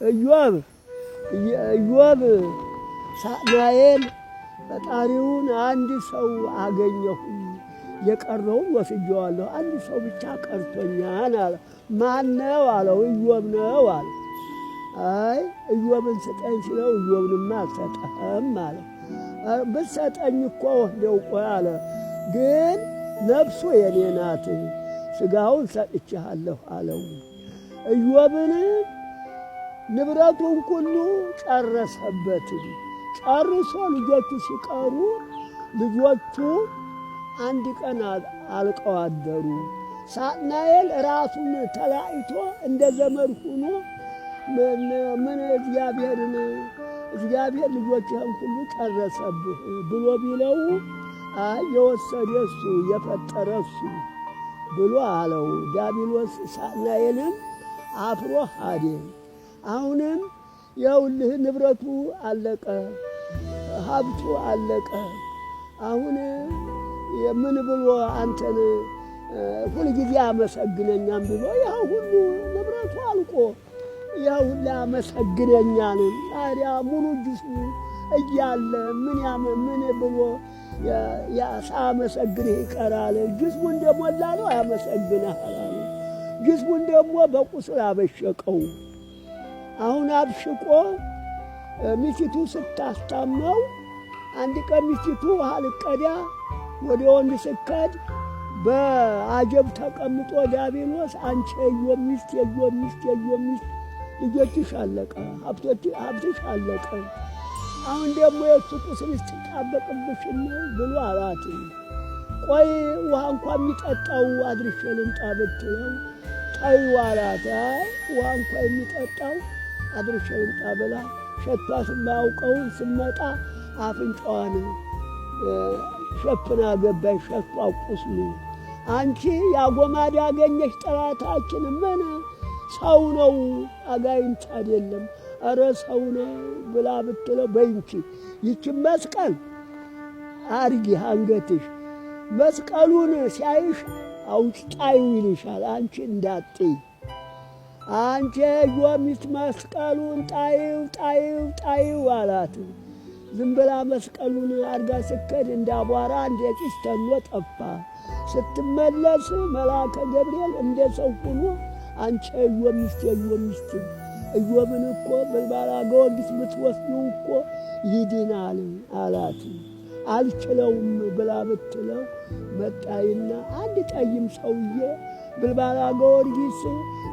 ኢዮብ ሳጥናኤል ፈጣሪውን አንድ ሰው አገኘሁ የቀረውን ወስጄዋለሁ አንድ ሰው ብቻ ቀርቶኛል አለ። ማን ነው አለው። ኢዮብ ነው አለ። አይ ኢዮብን ስጠኝ ሲለው ኢዮብንማ አልሰጠህም አለ። ብትሰጠኝ እኮ ወስደው ቆይ አለ። ግን ነፍሱ የኔ ናት ሥጋውን ሰጥቼሃለሁ አለው። ኢዮብን ንብረቱን ሁሉ ጨረሰበት። ጨርሶ ልጆቹ ሲቀሩ ልጆቹ አንድ ቀን አልቀው አደሩ። ሳጥናኤል ራሱን ተላይቶ እንደ ዘመድ ሆኖ ምን እግዚአብሔር ልጆችህን ሁሉ ጨረሰብህ ብሎ ቢለው አይ የወሰደ እሱ የፈጠረ እሱ ብሎ አለው። ዲያብሎስ ሳጥናኤልን አፍሮ ሄደ። አሁንም ይኸውልህ ንብረቱ አለቀ፣ ሀብቱ አለቀ። አሁን ምን ብሎ አንተን ሁልጊዜ አመሰግነኛም ብሎ ያው ሁሉ ንብረቱ አልቆ ያው ሁሉ አመሰግነኛል። ታዲያ ሙሉ ጅስሙ እያለ ምን ብሎ ሳያመሰግንህ ይቀራል? ጅስሙ እንደሞላ ነው ያመሰግንሃል አለ። ጅስሙን ደግሞ በቁስል አበሸቀው። አሁን አብሽቆ ሚስቱ ስታስታመው አንድ ቀን ሚስቱ ውሃ ልትቀዳ ወደ ወንድ ስትሄድ በአጀብ ተቀምጦ ዲያብሎስ አንቺ የኢዮብ ሚስት ልጆችሽ አለቀ፣ ሀብትሽ አለቀ፣ አሁን ደግሞ የእሱ ቁስል ስትጣበቅብሽ ብሎ አላት። ቆይ ውሃ እንኳን የሚጠጣው አድርሼ ልምጣ ብትለው ተይው አላት። ውሃ እንኳን የሚጠጣው አድርሼ ልምጣ ብላ ሸቷ ስማያውቀውን ስመጣ አፍንጫዋን ሸፍና ገባች። ሸቷ ቁስሉ አንቺ ያጎማዳ ያገኘሽ ጠላታችን ምን ሰው ነው አጋይንት አይደለም ኧረ ሰው ነው ብላ ብትለው በይንቺ ይችን መስቀል አርጊ አንገትሽ መስቀሉን ሲያይሽ አውጣዩ ይልሻል። አንቺ እንዳትይ አንቺ የኢዮብ ሚስት መስቀሉን ጣይው አላት። ዝም ብላ መስቀሉን አርጋ ስትሄድ እንዳቧራ እንደ ጭስ ተኖ ጠፋ። ስትመለስ መልአከ ገብርኤል እንደ ሰው ሆኖ አንቺ የኢዮብ ሚስት ኢዮብን እኮ በልባላ ጊዮርጊስ ብትወስጂው እኮ ይድናል አላት። አልችለውም ብላ ብትለው መጣይና አንድ ጠይም ሰውዬ በልባላ ጊዮርጊስ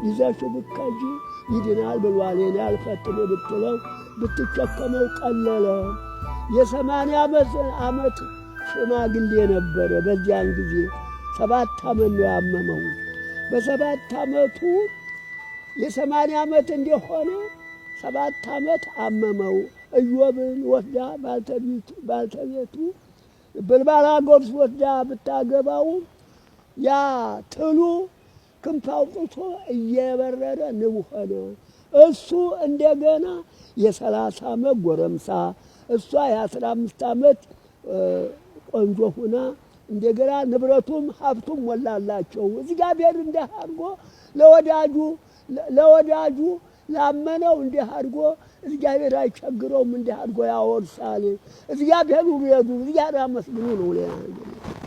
ይዘሽው ብትሄጂ ይድናል ብሏል እኔ አልፈትም ብትለው ብትሸከመው ቀለለ። የ80 ዓመት ሽማግሌ ነበረ። በዚያን ጊዜ 7 ዓመት ነው ያመመው። በ7 ዓመቱ የ80 ዓመት እንደሆነ 7 ዓመት አመመው። ኢዮብን ወስዳ ባልተቤቱ በልባላ ጊዮርጊስ ወስዳ ብታገባው ያ ትሉ ክንፍ አውጥቶ እየበረረ ንብ ሆነ። እሱ እንደገና የ30 ዓመት ጎረምሳ እሷ የ15 ዓመት ቆንጆ ሆና እንደገና ንብረቱም ሀብቱም ሞላላቸው። እግዚአብሔር እንዲህ አድርጎ ለወዳጁ ላመነው እንዲህ አድርጎ እግዚአብሔር አይቸግረውም። እንዲህ አድርጎ ያወርሳል። እግዚአብሔር ውረዱ፣ እግዚአብሔር አመስግኑ ነው።